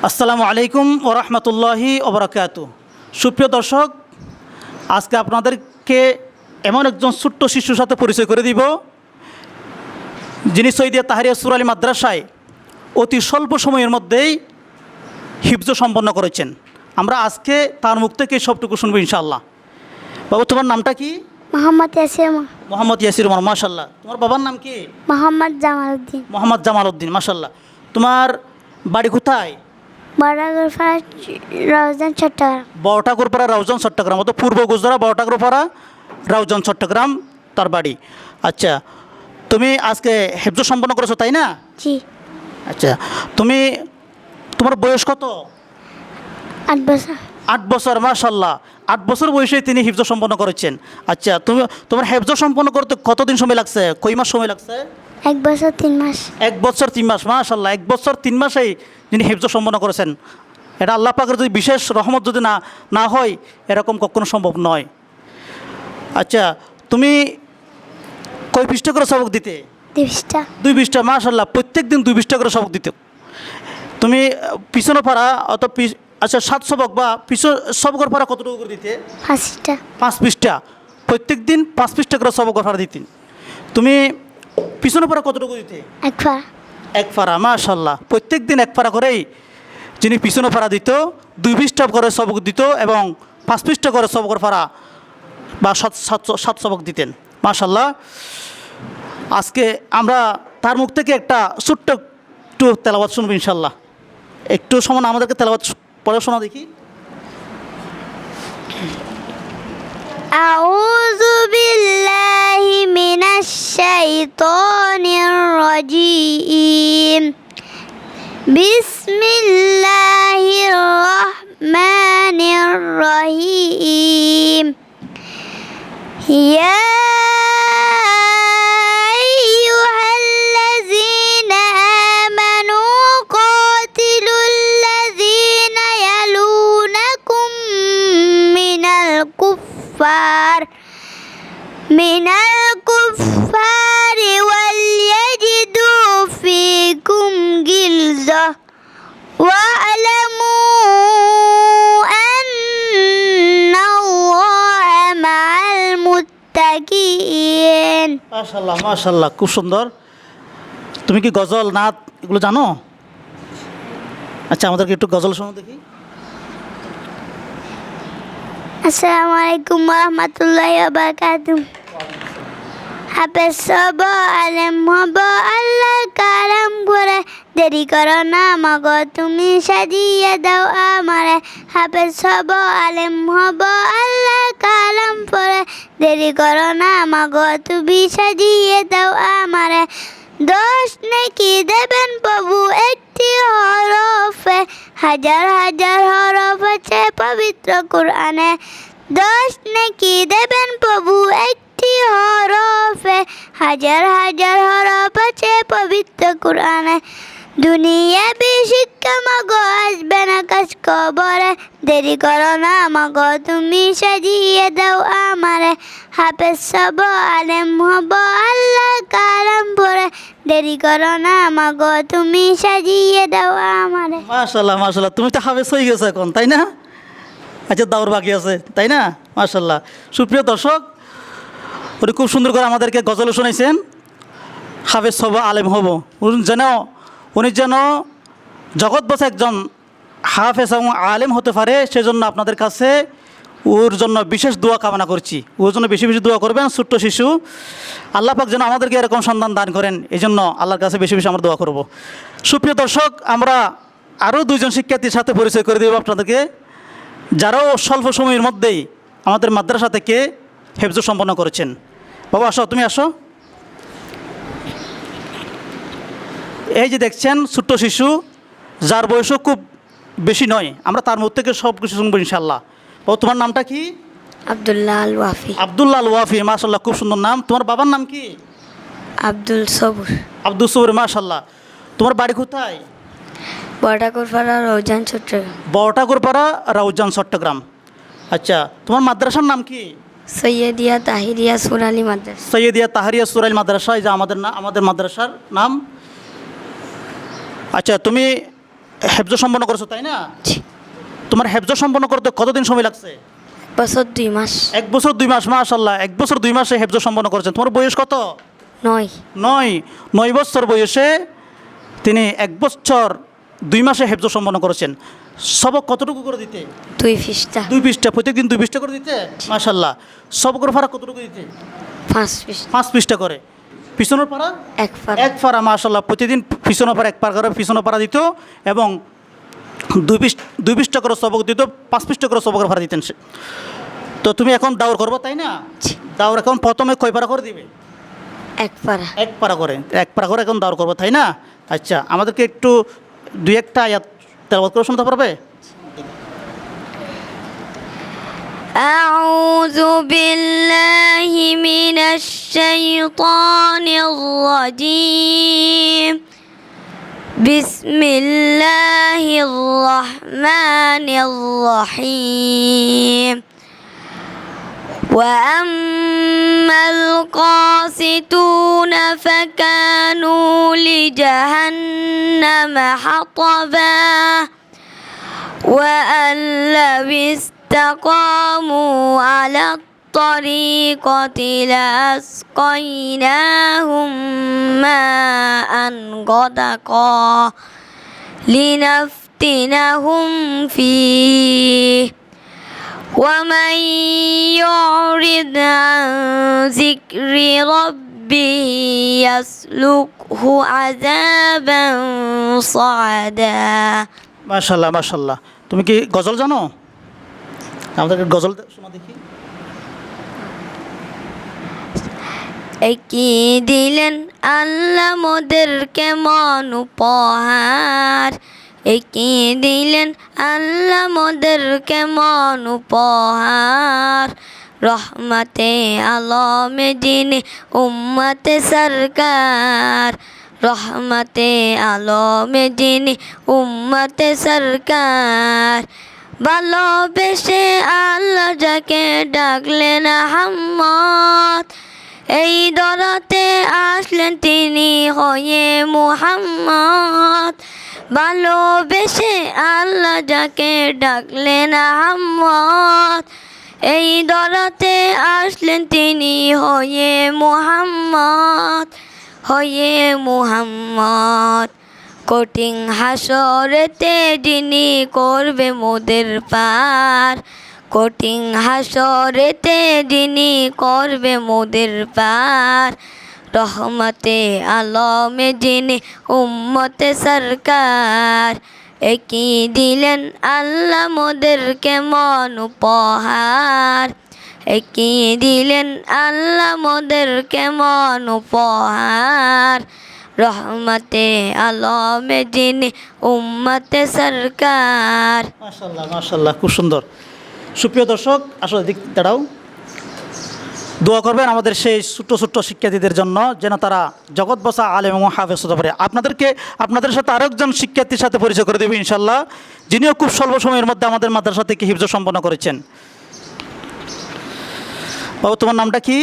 আসসালামু আলাইকুম ওয়া রাহমাতুল্লাহি ওয়া বারাকাতুহু। সুপ্রিয় দর্শক, আজকে আপনাদেরকে এমন একজন ছোট্ট শিশুর সাথে পরিচয় করে দিব, যিনি সৈয়দিয়া তাহরিয়া সূরা আলী মাদ্রাসায় অতি স্বল্প সময়ের মধ্যেই হিফজ সম্পন্ন করেছেন। আমরা আজকে তার মুখ থেকে সবটুকু শুনবো ইনশাআল্লাহ। বাবু, তোমার নামটা কি? মোহাম্মদ ইয়াসির। মোহাম্মদ ইয়াসির উমর, মাশাআল্লাহ। তোমার বাবার নাম কি? মোহাম্মদ জামালউদ্দিন। মোহাম্মদ জামালউদ্দিন, মাশাআল্লাহ। তোমার বাড়ি কোথায়? বড়াগরপাড়া, রাউজান, চট্টগ্রাম। বড়টাগরপাড়া, রাউজান, চট্টগ্রাম। অত পূর্ব গুজরা, বড়টাগরপাড়া, রাউজান, চট্টগ্রাম তার বাড়ি। আচ্ছা, তুমি আজকে হিফজ সম্পন্ন করেছো, তাই না? জি। আচ্ছা, তোমার বয়স কত? 8 বছর। 8 বছর, মাশাআল্লাহ। 8 বছর বয়সে তিনি হিফজ সম্পন্ন করেছেন। আচ্ছা, তোমার হিফজ সম্পন্ন করতে কতদিন সময় লাগছে? কয় মাস সময় লাগছে? 1 বছর 3 মাস। 1 বছর 3 মাস, মাশাআল্লাহ। 1 বছর 3 মাসেই যিনি হিফজ সম্পন্ন করেছেন, এটা আল্লাহ পাকের যদি বিশেষ রহমত যদি না হয়, এরকম কখনো সম্ভব নয়। আচ্ছা, তুমি কয় পৃষ্ঠা করে সবক দিতে? 2 পৃষ্ঠা। 2 পৃষ্ঠা, মাশাআল্লাহ। প্রত্যেক দিন 2 পৃষ্ঠা করে সবক দিতে। তুমি পিছনে পারা আচ্ছা 7 সবক বা সবকের পারা কতটুকু করে দিতে? 5 পৃষ্ঠা। 5 পৃষ্ঠা। প্রত্যেক দিন 5 পৃষ্ঠা করে সবকের পারা দিতেন। তুমি পিছনে পারা কতটুকু দিতে? 1 পারা। 1 পারা, মাশাআল্লাহ। প্রত্যেক দিন 1 পারা করেই যিনি পিছনে পারা দিত, 2 পৃষ্ঠা করে সবক দিত এবং 5 পৃষ্ঠা করে সবকের পারা বা 7 সবক দিতেন, মাশাআল্লাহ। আজকে আমরা তার মুখ থেকে একটা ছোট্ট একটু তেলাওয়াত শুনবো ইনশাআল্লাহ। একটু সময় আমাদেরকে তেলাওয়াত পড়ে শোনা দেখি। আউযু বিল্লাহি মিনাশ শাইতানির রাজীম। বিসমিল্লাহির রহমানির রহিম। ইয়া আইয়ুহাল্লাযীনা আমানু কাতিলুল্লাযীনা ইয়ালুনাকুম মিনাল কুফফারি ওয়ালইয়াজিদু ফীকুম গিলযা ওয়া'লামু আন্নাল্লাহা মা'আল মুত্তাকিন। মাশাআল্লাহ, মাশাআল্লাহ, খুব সুন্দর। তুমি কি গজল, নাত এগুলো জানো? আচ্ছা, আমাদেরকে একটু গজল শোনো দেখি। আসসালামু আলাইকুম ওয়া রাহমাতুল্লাহি ওয়া বারাকাতুহু। হাফেজ হব, আলেম হব, আল্লাহ কালাম পড়ে, দেরি করো না মাগো তুমি সাজিয়ে দাও আমারে। হাফেজ হব, আলেম হব, আল্লাহ কালাম পড়ে, দেরি করো না মাগো তুমি সাজিয়ে দাও আমারে। 10 নেকি দেবেন প্রভু একটি হরফে, হাজার হাজার হরফ আছে পবিত্র কুরআনে। 10 নেকি দেবেন প্রভু একটি হরফে, হাজার হাজার হরফ আছে পবিত্র কুরআনে। দুনিয়া শিক্ষা মাগো আসবে না কাজ কবরে, দেরি করো না মাগো তুমি সাজিয়ে দাও আমারে। হাফেজ হব, আলেম হব, আল্লাহ কালাম পড়ে, দেরি করো না মাগো তুমি সাজিয়ে দাও আমারে। মাশাআল্লাহ, মাশাআল্লাহ। তুমি তো হাফেজ হয়ে গেছো এখন, তাই না? আচ্ছা, দাওর বাকি আছে, তাই না? মাশাআল্লাহ। সুপ্রিয় দর্শক, উনি খুব সুন্দর করে আমাদেরকে গজল শুনাইছেন। হাফেজ হব, আলেম হব, উনি যেন জগৎ বসে একজন হাফেজ এবং আলেম হতে পারে, সেজন্য আপনাদের কাছে ওর জন্য বিশেষ দোয়া কামনা করছি। ওর জন্য বেশি বেশি দোয়া করবেন। ছোট্ট শিশু, আল্লাহ পাক যেন আমাদেরকে এরকম সন্তান দান করেন, এই জন্য আল্লাহর কাছে বেশি বেশি আমরা দোয়া করব। সুপ্রিয় দর্শক, আমরা আরও 2 জন শিক্ষার্থীর সাথে পরিচয় করে দেব আপনাদেরকে, যারাও স্বল্প সময়ের মধ্যেই আমাদের মাদ্রাসা থেকে হিফজ সম্পন্ন করেছেন। বাবা আসো, তুমি আসো। এই যে দেখছেন ছোট্ট শিশু, যার বয়সও খুব বেশি নয়, আমরা তার মুখ থেকে সব কিছু শুনবো ইনশাআল্লাহ। বাবা, তোমার নামটা কি? আব্দুল্লাহ আল ওয়াফি। আব্দুল্লাহ আল ওয়াফি, মাশাআল্লাহ, খুব সুন্দর নাম। তোমার বাবার নাম কি? আব্দুল সবুর। আব্দুল সবুর, মাশাআল্লাহ। তোমার বাড়ি কোথায়? বড়াগরপাড়া, রাউজান, চট্টগ্রাম। বড়টাগরপাড়া, রাউজান, চট্টগ্রাম। আচ্ছা, তোমার মাদ্রাসার নাম কি? সৈয়দিয়া তাহিরিয়া সূরা আলী মাদ্রাসা। সৈয়দিয়া তাহরিয়া সূরা আলী মাদ্রাসা, এই যে আমাদের মাদ্রাসার নাম। আচ্ছা, তুমি হেফজ সম্পন্ন করেছো তাই না? জি। তোমার হেফজ সম্পন্ন করতে কতদিন সময় লাগছে? বছর 2 মাস। 1 বছর 2 মাস, মাশাআল্লাহ। 1 বছর 2 মাসে হেফজ সম্পন্ন করেছেন। তোমার বয়স কত? 9। 9 বছর বয়সে তিনি 1 বছর 2 মাসে হেফজ সম্পন্ন করেছেন। সবক কতটুকু করে দিতে? 2 পৃষ্ঠা। 2 পৃষ্ঠা, প্রত্যেকদিন 2 পৃষ্ঠা করে দিতে, মাশাআল্লাহ। সবকের পারা কতটুকু দিতে? 5 পৃষ্ঠা। 5 পৃষ্ঠা করে। পিছনের পারা 1 পারা। 1 পারা, মাশাআল্লাহ। প্রতিদিন পিছনের পারা 1 পারা করে পিছনের পারা দিত এবং 2 পৃষ্ঠা করে সবক দিত, 5 পৃষ্ঠা করে সবকের পারা দিতেন সে। তো তুমি এখন দাওর করবো তাই না? জি। দাওর এখন প্রথমে কয় পারা করে দিবে? 1 পারা। 1 পারা করে, 1 পারা করে এখন দাওর করবো তাই না? আচ্ছা, আমাদেরকে একটু 2-1টা আয়াত তেলাওয়াত করে শোনাতে পারবে? أعوذ بالله من الشيطان الرجيم بسم الله الرحمن الرحيم وأما القاسطون فكانوا لجهنم حطبا وأن لو استقاموا على الطريقة لأسقيناهم ماء غدقا لنفتنهم فيه ومن يعرض عن ذكر ربه يسلكه عذابا صعدا মাশাআল্লাহ, মাশাআল্লাহ। তুমি কি গজল জানো? আমাদেরকে গজল শোনা দেখি। একই দিলেন আল্লাহ মোদের কেমন উপহার একই দিলেন আল্লাহ মোদের কেমন উপহার রহমতে আলমে যিনি উম্মতে সরকার রহমতে আলমে যিনি উম্মতে সরকার ভালোবেসে আল্লাহ যাকে ডাকলেন আহম্মদ এই দরাতে আসলেন তিনি হয়ে মুহাম্মদ ভালোবেসে আল্লাহ যাকে ডাকলেন আহম্মদ এই দরাতে আসলেন তিনি হয়ে মুহাম্মদ কঠিন হাসরেতে যিনি করবে মোদের পার কঠিন হাসরেতে যিনি করবে মোদের পার রহমতে আলমে যিনি উম্মতে সরকার একই দিলেন আল্লাহ মোদের কেমন উপহার একই দিলেন আল্লাহ মোদের কেমন উপহার রহমতে আলমে যিনি উম্মতে সরকার মাশাআল্লাহ, মাশাআল্লাহ, খুব সুন্দর। সুপ্রিয় দর্শক, আসলে দিক দাঁড়াও, দোয়া করবেন আমাদের সেই ছোট্ট ছোট্ট শিক্ষার্থীদের জন্য যেন তারা জগৎ বসা আলেম এবং হাফেজ হতে পারে। আপনাদের সাথে আরেকজন শিক্ষার্থীর সাথে পরিচয় করে দেবে ইনশাল্লাহ, যিনিও খুব স্বল্প সময়ের মধ্যে আমাদের মাদ্রাসা থেকে হিফজ সম্পন্ন করেছেন। বাবু, তোমার নামটা কি?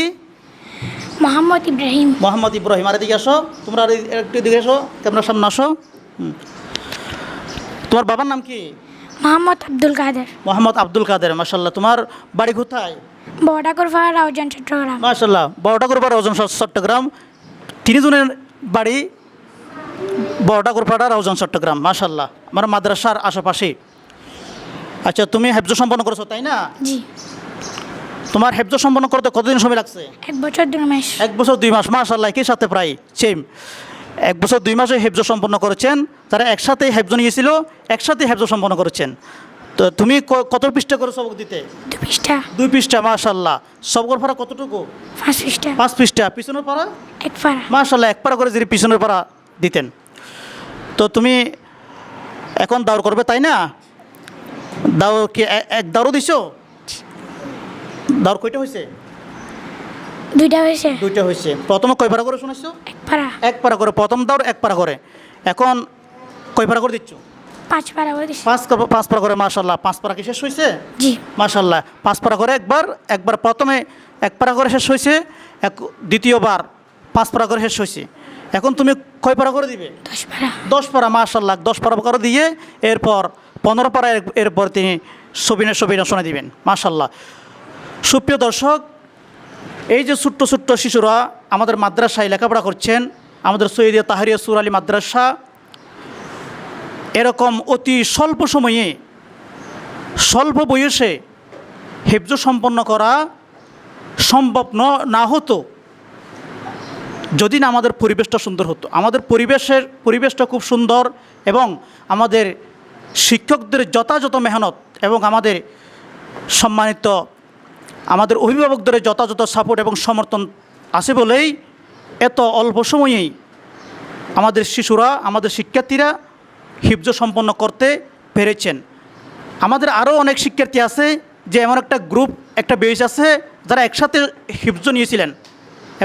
মোহাম্মদ ইব্রাহিম। মোহাম্মদ ইব্রাহিম। আর এদিকে আসো, তোমরা আর একটু এদিকে এসো, ক্যামেরার সামনে আসো। তোমার বাবার নাম কি? মোহাম্মদ আব্দুল কাদের। মোহাম্মদ আব্দুল কাদের, মাশাল্লাহ। তোমার বাড়ি কোথায়? বড়াকুরপাড়া রাউজান চট্টগ্রাম। মাশাল্লাহ, বড়টাকুরপাড়া রাউজান চট্টগ্রাম। তিনজনের বাড়ি বড়টাকুরপাড়া রাউজান চট্টগ্রাম, মাশাল্লাহ, আমার মাদ্রাসার আশেপাশে। আচ্ছা, তুমি হেফজ সম্পন্ন করেছো তাই না? জি। তোমার হেফজ সম্পন্ন করতে কতদিন সময় লাগছে? 1 বছর 2 মাস। 1 বছর 2 মাস, মাশাল্লাহ, একই সাথে প্রায় সেম। 1 বছর 2 মাসে হেফজ সম্পন্ন করেছেন। তারা একসাথেই হেফজ নিয়েছিল, একসাথেই হেফজ সম্পন্ন করেছেন। তো তুমি কত পৃষ্ঠা করে সবক দিতে? 2 পৃষ্ঠা। 2 পৃষ্ঠা, মাশাল্লাহ। সবকের পারা কতটুকু? 5 পৃষ্ঠা। 5 পৃষ্ঠা। পিছনের পারা? 1 পারা। মাশাল্লাহ, 1 পারা করে যদি পিছনের পারা দিতেন। তো তুমি এখন দাওর করবে তাই না? দাওর কি এক দাওরও দিছো? দাওর কয়টা হয়েছে? 2টা হয়েছে। 2টা হয়েছে। প্রথমে কয় পারা করে শোনাইছো? 1 পারা। 1 পারা করে। প্রথম দাওর 1 পারা করে। এখন কয় পারা করে দিচ্ছ? 5 পারা করে দিছি। 5 পারা করে, মাশাল্লাহ। 5 পারা কি শেষ হয়েছে? জি। মাশাল্লাহ, 5 পারা করে একবার প্রথমে 1 পারা করে শেষ হয়েছে, দ্বিতীয়বার 5 পারা করে শেষ হয়েছে। এখন তুমি কয় পারা করে দিবে? 10 পারা। 10 পারা, মাশাআল্লাহ। 10 পারা করে দিয়ে এরপর 15 পারা, এরপর তিনি সবিনা শোনা দিবেন, মাশাআল্লাহ। সুপ্রিয় দর্শক, এই যে ছোট্ট ছোট্ট শিশুরা আমাদের মাদ্রাসায় লেখাপড়া করছেন, আমাদের সৈয়দিয়া তাহরিয়া সুর আলী মাদ্রাসা, এরকম অতি স্বল্প সময়ে স্বল্প বয়সে হিফজ সম্পন্ন করা সম্ভব না হতো যদি না আমাদের পরিবেশটা সুন্দর হতো। আমাদের পরিবেশটা খুব সুন্দর, এবং আমাদের শিক্ষকদের যথাযথ মেহনত এবং আমাদের সম্মানিত আমাদের অভিভাবকদের যথাযথ সাপোর্ট এবং সমর্থন আছে বলেই এত অল্প সময়েই আমাদের শিশুরা, আমাদের শিক্ষার্থীরা হিফজ সম্পন্ন করতে পেরেছেন। আমাদের আরও অনেক শিক্ষার্থী আছে যে এমন একটা গ্রুপ, একটা বেচ আছে যারা একসাথে হিফজ নিয়েছিলেন,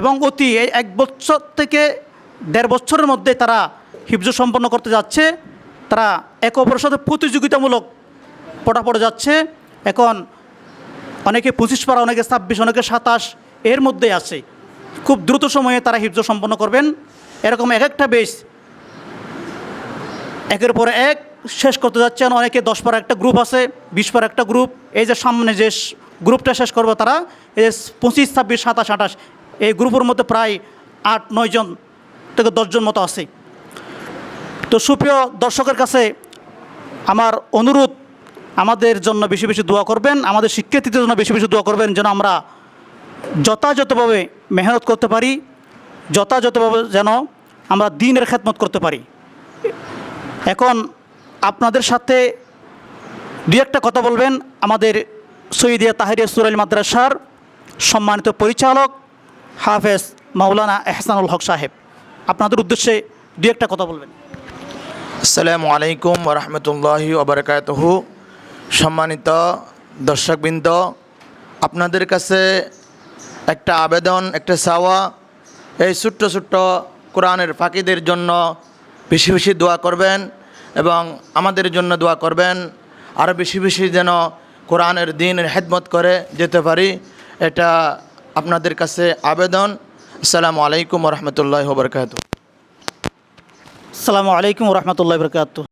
এবং অতি 1 বছর থেকে 1.5 বছরের মধ্যে তারা হিফজ সম্পন্ন করতে যাচ্ছে। তারা একে অপরের সাথে প্রতিযোগিতামূলক পড়ে যাচ্ছে। এখন অনেকে 25 পারা, অনেকে 26, অনেকে 27 এর মধ্যে আছে। খুব দ্রুত সময়ে তারা হিফজ সম্পন্ন করবেন। এরকম এক একটা বেচ একের পরে এক শেষ করতে যাচ্ছেন। অনেকে 10 পারা একটা গ্রুপ আছে, 20 পারা একটা গ্রুপ। এই যে সামনে যে গ্রুপটা শেষ করবে তারা এই যে 25, 26, 27, 28 এই গ্রুপের মধ্যে প্রায় 8-9 জন থেকে 10 জন মতো আছে। তো সুপ্রিয় দর্শকের কাছে আমার অনুরোধ, আমাদের জন্য বেশি বেশি দোয়া করবেন, আমাদের শিক্ষার্থীদের জন্য বেশি বেশি দোয়া করবেন, যেন আমরা যথাযথভাবে মেহনত করতে পারি, যথাযথভাবে যেন আমরা দ্বীনের খেদমত করতে পারি। এখন আপনাদের সাথে দুই একটা কথা বলবেন আমাদের সৈয়দিয়া তাহরিয়া সুর আলী মাদ্রাসার সম্মানিত পরিচালক হাফেজ মাওলানা এহসানুল হক সাহেব। আপনাদের উদ্দেশ্যে দুই একটা কথা বলবেন। আসসালামু আলাইকুম ওয়া রাহমাতুল্লাহি ওয়া বারাকাতুহু। সম্মানিত দর্শকবৃন্দ, আপনাদের কাছে একটা আবেদন, একটা চাওয়া, এই ছোট্ট ছোট্ট কোরআনের ফাঁকিদের জন্য বেশি বেশি দোয়া করবেন এবং আমাদের জন্য দোয়া করবেন। আরও বেশি বেশি যেন কোরআনের দ্বীনের খেদমত করে যেতে পারি, এটা আপনাদের কাছে আবেদন। আসসালামু আলাইকুম ওয়া রাহমাতুল্লাহি ওয়া বারাকাতুহু। আসসালামু আলাইকুম ওয়া রাহমাতুল্লাহি ওয়া বারাকাতুহু।